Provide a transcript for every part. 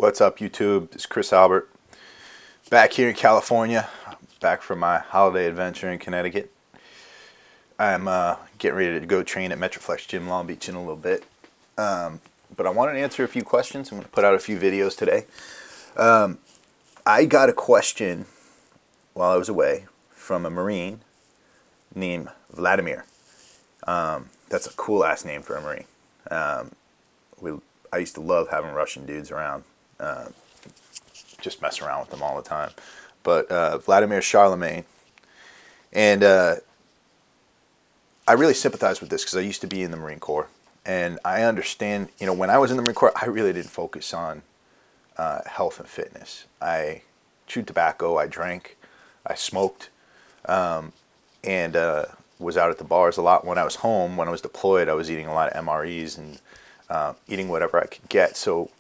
What's up, YouTube? This is Chris Albert, back here in California, back from my holiday adventure in Connecticut. I'm getting ready to go train at Metroflex Gym Long Beach in a little bit. But I wanted to answer a few questions. I'm going to put out a few videos today. I got a question while I was away from a Marine named Vladimir. That's a cool ass name for a Marine. I used to love having Russian dudes around. Just mess around with them all the time. But Vladimir Charlemagne. And I really sympathize with this because I used to be in the Marine Corps. And I understand, you know, when I was in the Marine Corps, I really didn't focus on health and fitness. I chewed tobacco, I drank, I smoked, and was out at the bars a lot. When I was home, when I was deployed, I was eating a lot of MREs and eating whatever I could get. So,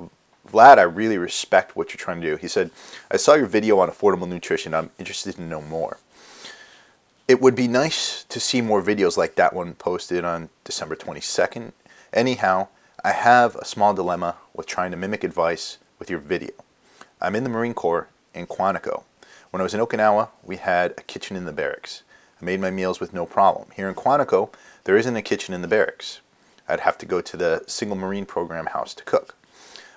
Vlad, I really respect what you're trying to do. He said, I saw your video on affordable nutrition. I'm interested to know more. It would be nice to see more videos like that one posted on December 22nd. Anyhow, I have a small dilemma with trying to mimic advice with your video. I'm in the Marine Corps in Quantico. When I was in Okinawa, we had a kitchen in the barracks. I made my meals with no problem. Here in Quantico, there isn't a kitchen in the barracks. I'd have to go to the Single Marine Program house to cook.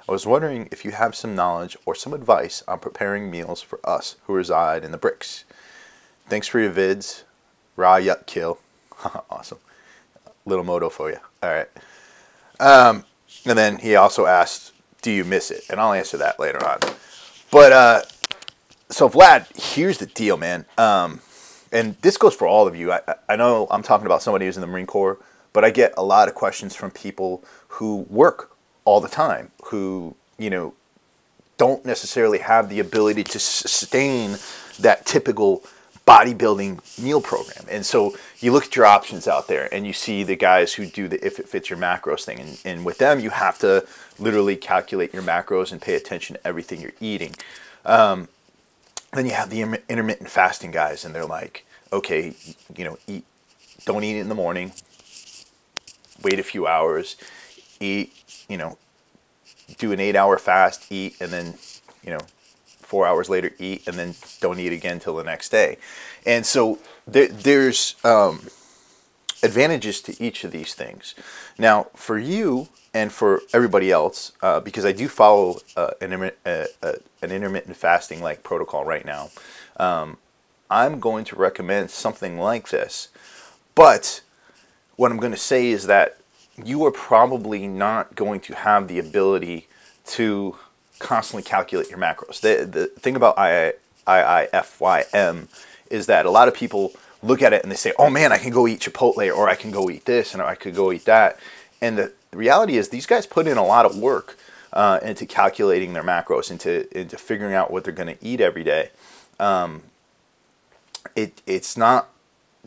I was wondering if you have some knowledge or some advice on preparing meals for us who reside in the bricks. Thanks for your vids. Raw yuck kill. Awesome. Little moto for you. All right. And then he also asked, do you miss it? And I'll answer that later on. But so Vlad, here's the deal, man. And this goes for all of you. I know I'm talking about somebody who's in the Marine Corps, but I get a lot of questions from people who work all the time, who, you know, don't necessarily have the ability to sustain that typical bodybuilding meal program. And so you look at your options out there and you see the guys who do the if it fits your macros thing. And with them, you have to literally calculate your macros and pay attention to everything you're eating. Then you have the intermittent fasting guys, and they're like, okay, you know, don't eat it in the morning, wait a few hours, eat, you know, do an 8-hour fast, eat, and then, you know, 4 hours later eat, and then don't eat again till the next day. And so there's advantages to each of these things. Now, for you and for everybody else, because I do follow an intermittent fasting like protocol right now, I'm going to recommend something like this. But what I'm going to say is that you are probably not going to have the ability to constantly calculate your macros. The thing about IIFYM is that a lot of people look at it and they say, oh man, I can go eat Chipotle, or I can go eat this, and I could go eat that. And the reality is these guys put in a lot of work into calculating their macros, into figuring out what they're going to eat every day. It's not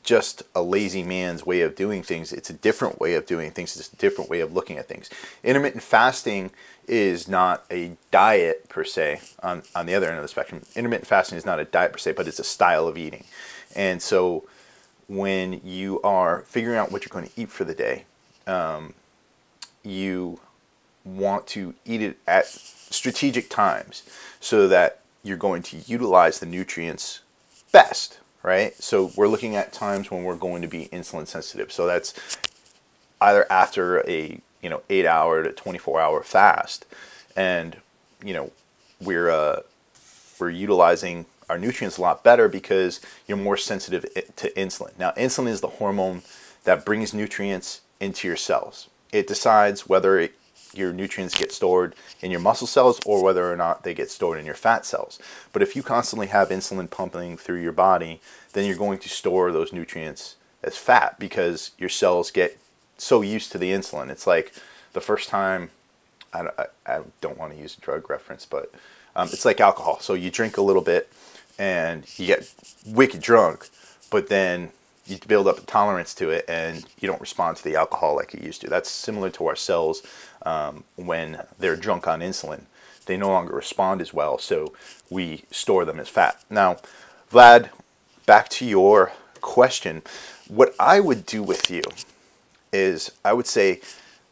just a lazy man's way of doing things. It's a different way of doing things. It's a different way of looking at things. Intermittent fasting is not a diet per se on the other end of the spectrum. Intermittent fasting is not a diet per se, but it's a style of eating. And so when you are figuring out what you're going to eat for the day, you want to eat it at strategic times so that you're going to utilize the nutrients best. Right? So we're looking at times when we're going to be insulin sensitive. So that's either after a 8-hour to 24-hour fast, and we're utilizing our nutrients a lot better because you're more sensitive to insulin. Now, insulin is the hormone that brings nutrients into your cells. It decides whether your nutrients get stored in your muscle cells or whether or not they get stored in your fat cells. But if you constantly have insulin pumping through your body, then you're going to store those nutrients as fat because your cells get so used to the insulin. It's like the first time, I don't want to use a drug reference, but it's like alcohol. So you drink a little bit and you get wicked drunk, but then you build up a tolerance to it and you don't respond to the alcohol like you used to. That's similar to our cells when they're drunk on insulin. They no longer respond as well, so we store them as fat. Now, Vlad, back to your question. What I would do with you is I would say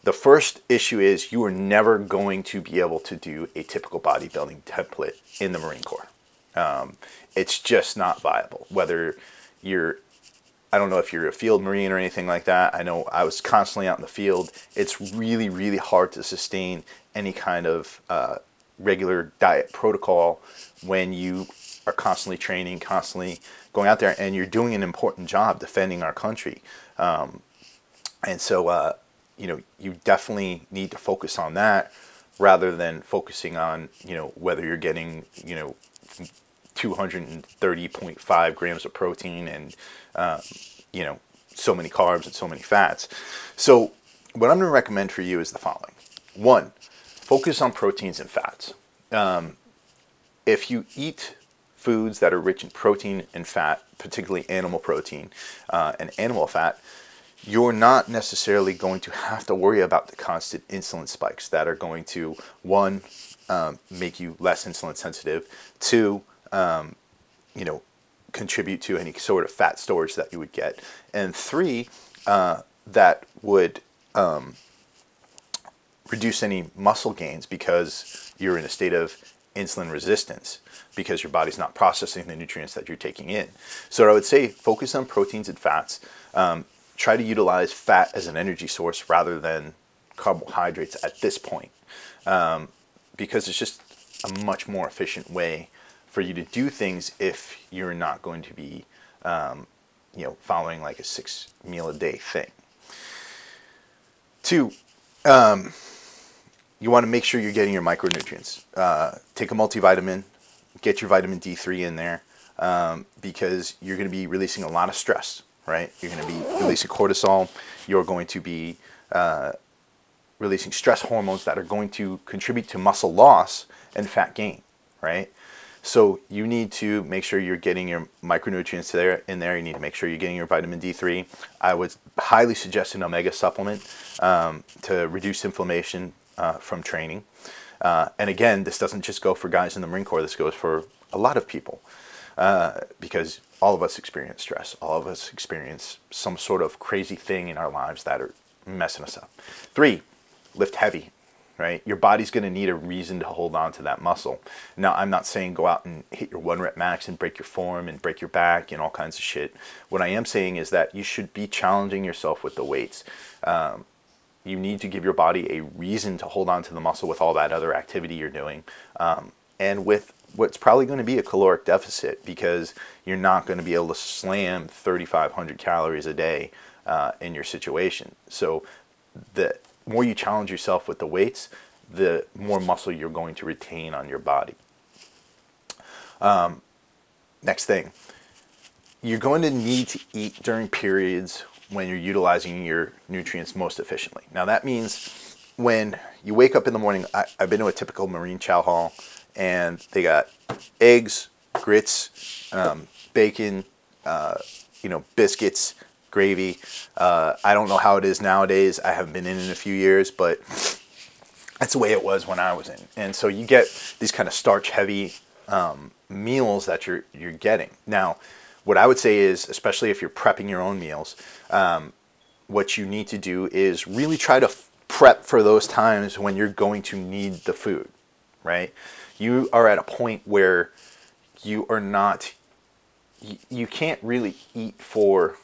the first issue is you are never going to be able to do a typical bodybuilding template in the Marine Corps. It's just not viable. Whether you're, I don't know if you're a field Marine or anything like that. I know I was constantly out in the field. It's really, really hard to sustain any kind of regular diet protocol when you are constantly training, constantly going out there, and you're doing an important job defending our country. And so, you know, you definitely need to focus on that rather than focusing on, you know, whether you're getting, you know, 230.5 grams of protein and, you know, so many carbs and so many fats. So what I'm going to recommend for you is the following. One, focus on proteins and fats. If you eat foods that are rich in protein and fat, particularly animal protein and animal fat, you're not necessarily going to have to worry about the constant insulin spikes that are going to, one, make you less insulin sensitive, two, you know, contribute to any sort of fat storage that you would get, and three, that would reduce any muscle gains because you're in a state of insulin resistance because your body's not processing the nutrients that you're taking in. So I would say focus on proteins and fats. Try to utilize fat as an energy source rather than carbohydrates at this point, because it's just a much more efficient way for you to do things if you're not going to be, you know, following like a 6-meal-a-day thing. Two, you want to make sure you're getting your micronutrients. Take a multivitamin, get your vitamin D3 in there, because you're going to be releasing a lot of stress. Right? You're going to be releasing cortisol. You're going to be releasing stress hormones that are going to contribute to muscle loss and fat gain. Right? So you need to make sure you're getting your micronutrients in there. You need to make sure you're getting your vitamin D3. I would highly suggest an omega supplement to reduce inflammation from training. And again, this doesn't just go for guys in the Marine Corps. This goes for a lot of people because all of us experience stress. All of us experience some sort of crazy thing in our lives that are messing us up. Three, lift heavy, right? Your body's going to need a reason to hold on to that muscle. Now, I'm not saying go out and hit your 1-rep max and break your form and break your back and all kinds of shit. What I am saying is that you should be challenging yourself with the weights. You need to give your body a reason to hold on to the muscle with all that other activity you're doing. And with what's probably going to be a caloric deficit, because you're not going to be able to slam 3,500 calories a day in your situation. So the more you challenge yourself with the weights, the more muscle you're going to retain on your body. Next thing, you're going to need to eat during periods when you're utilizing your nutrients most efficiently. Now that means when you wake up in the morning, I've been to a typical Marine chow hall, and they got eggs, grits, bacon, you know, biscuits, gravy. I don't know how it is nowadays. I haven't been in a few years, but that's the way it was when I was in. And so you get these kind of starch-heavy meals that you're getting. Now, what I would say is, especially if you're prepping your own meals, what you need to do is really try to prep for those times when you're going to need the food, right? You are at a point where you are not, you can't really eat for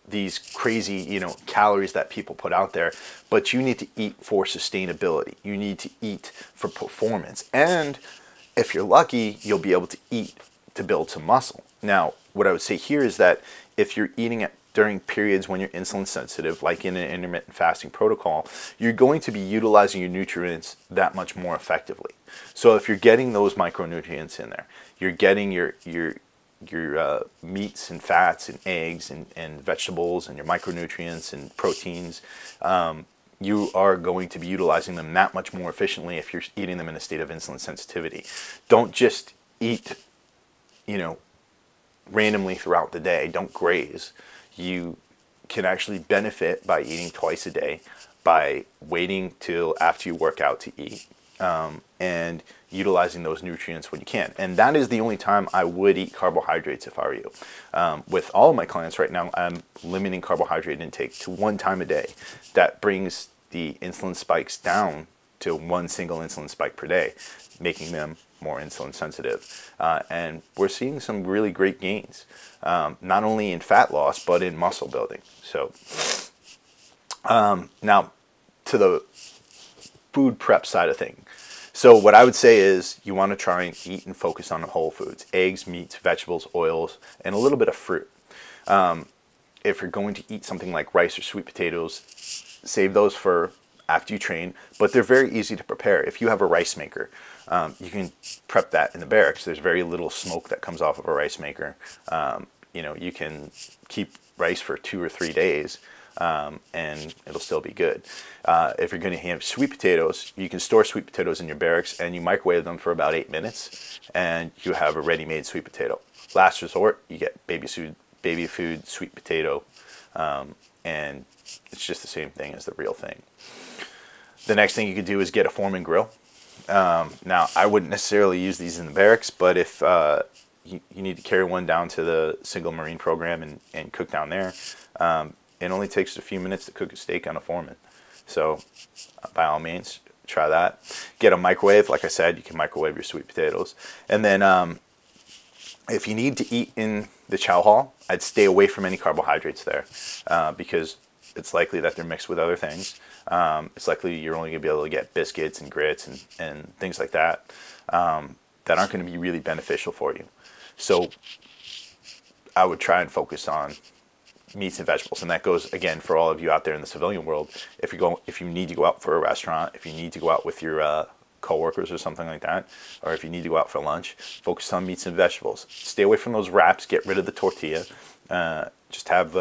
these crazy, you know, calories that people put out there, but you need to eat for sustainability. You need to eat for performance. And if you're lucky, you'll be able to eat to build some muscle. Now, what I would say here is that if you're eating at during periods when you're insulin sensitive, like in an intermittent fasting protocol, you're going to be utilizing your nutrients that much more effectively. So if you're getting those micronutrients in there, you're getting your meats and fats and eggs and vegetables and your micronutrients and proteins, you are going to be utilizing them that much more efficiently if you're eating them in a state of insulin sensitivity. Don't just eat, you know, randomly throughout the day. Don't graze. You can actually benefit by eating twice a day, by waiting till after you work out to eat, and utilizing those nutrients when you can. And that is the only time I would eat carbohydrates if I were you. With all of my clients right now, I'm limiting carbohydrate intake to 1 time a day. That brings the insulin spikes down to 1 single insulin spike per day, making them more insulin sensitive. And we're seeing some really great gains, not only in fat loss, but in muscle building. So now to the food prep side of things. So what I would say is you want to try and eat and focus on the whole foods: eggs, meats, vegetables, oils, and a little bit of fruit. If you're going to eat something like rice or sweet potatoes, save those for after you train, but they're very easy to prepare. If you have a rice maker, you can prep that in the barracks. There's very little smoke that comes off of a rice maker. You can keep rice for 2 or 3 days, and it'll still be good. If you're going to have sweet potatoes, you can store sweet potatoes in your barracks and you microwave them for about 8 minutes and you have a ready-made sweet potato. Last resort, you get baby food sweet potato, and it's just the same thing as the real thing. The next thing you could do is get a Foreman grill. Now, I wouldn't necessarily use these in the barracks, but if you need to carry one down to the single Marine program and cook down there, it only takes a few minutes to cook a steak on a Foreman. So by all means, try that. Get a microwave. Like I said, you can microwave your sweet potatoes. And then if you need to eat in the chow hall, I'd stay away from any carbohydrates there, because it's likely that they're mixed with other things. It's likely you're only going to be able to get biscuits and grits and things like that that aren't going to be really beneficial for you. So I would try and focus on meats and vegetables, and that goes again for all of you out there in the civilian world. If you need to go out for a restaurant, if you need to go out with your coworkers or something like that, or if you need to go out for lunch, focus on meats and vegetables. Stay away from those wraps. Get rid of the tortilla. Just have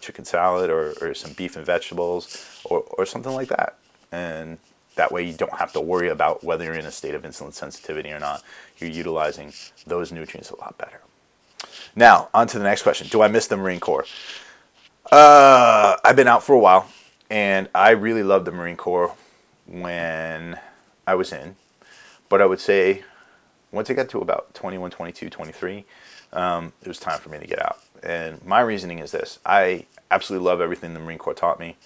chicken salad or some beef and vegetables or something like that, and that way you don't have to worry about whether you're in a state of insulin sensitivity or not. You're utilizing those nutrients a lot better. Now, on to the next question. Do I miss the Marine Corps? I've been out for a while, and I really loved the Marine Corps when I was in. But I would say once I got to about 21, 22, 23, it was time for me to get out. And my reasoning is this. I absolutely love everything the Marine Corps taught me,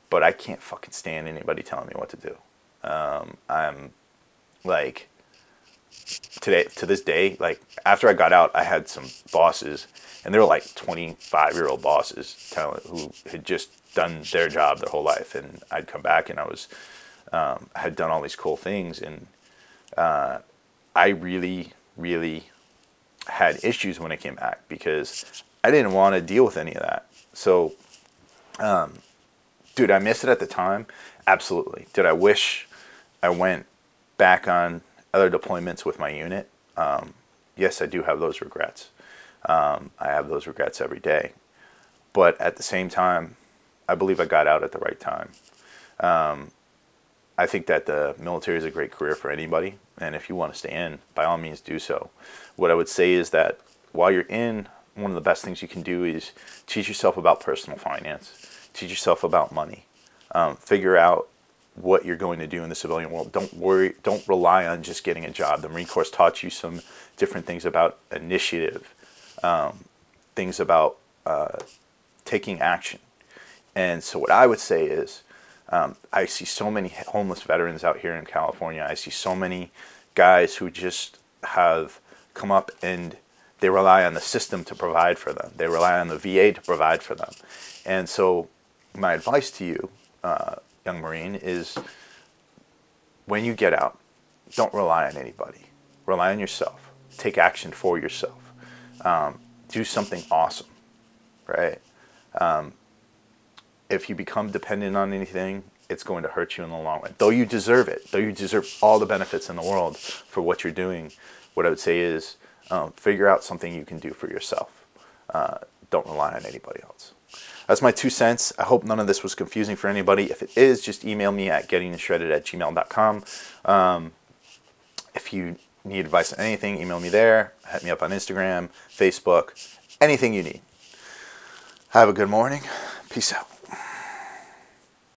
but I can't fucking stand anybody telling me what to do. I'm like, to this day, like after I got out, I had some bosses, and they were like 25-year-old bosses who had just done their job their whole life. And I'd come back and I had done all these cool things, and I really, really had issues when I came back because I didn't want to deal with any of that. So, dude, I missed it at the time. Absolutely. Did I wish I went back on other deployments with my unit? Yes, I do have those regrets. I have those regrets every day. But at the same time, I believe I got out at the right time. I think that the military is a great career for anybody, and if you want to stay in, by all means do so. What I would say is that while you're in, one of the best things you can do is teach yourself about personal finance, teach yourself about money, figure out what you're going to do in the civilian world. Don't rely on just getting a job. The Marine Corps taught you some different things about initiative, things about taking action. And so what I would say is, I see so many homeless veterans out here in California. I see so many guys who just have come up and they rely on the system to provide for them. They rely on the VA to provide for them. And so my advice to you, young Marine, is when you get out, don't rely on anybody. Rely on yourself. Take action for yourself. Do something awesome, right? If you become dependent on anything, it's going to hurt you in the long run. Though you deserve it, though you deserve all the benefits in the world for what you're doing, what I would say is figure out something you can do for yourself. Don't rely on anybody else. That's my 2 cents. I hope none of this was confusing for anybody. If it is, just email me at gettingtoshredded@gmail.com. If you need advice on anything, email me there. Hit me up on Instagram, Facebook, anything you need. Have a good morning. Peace out.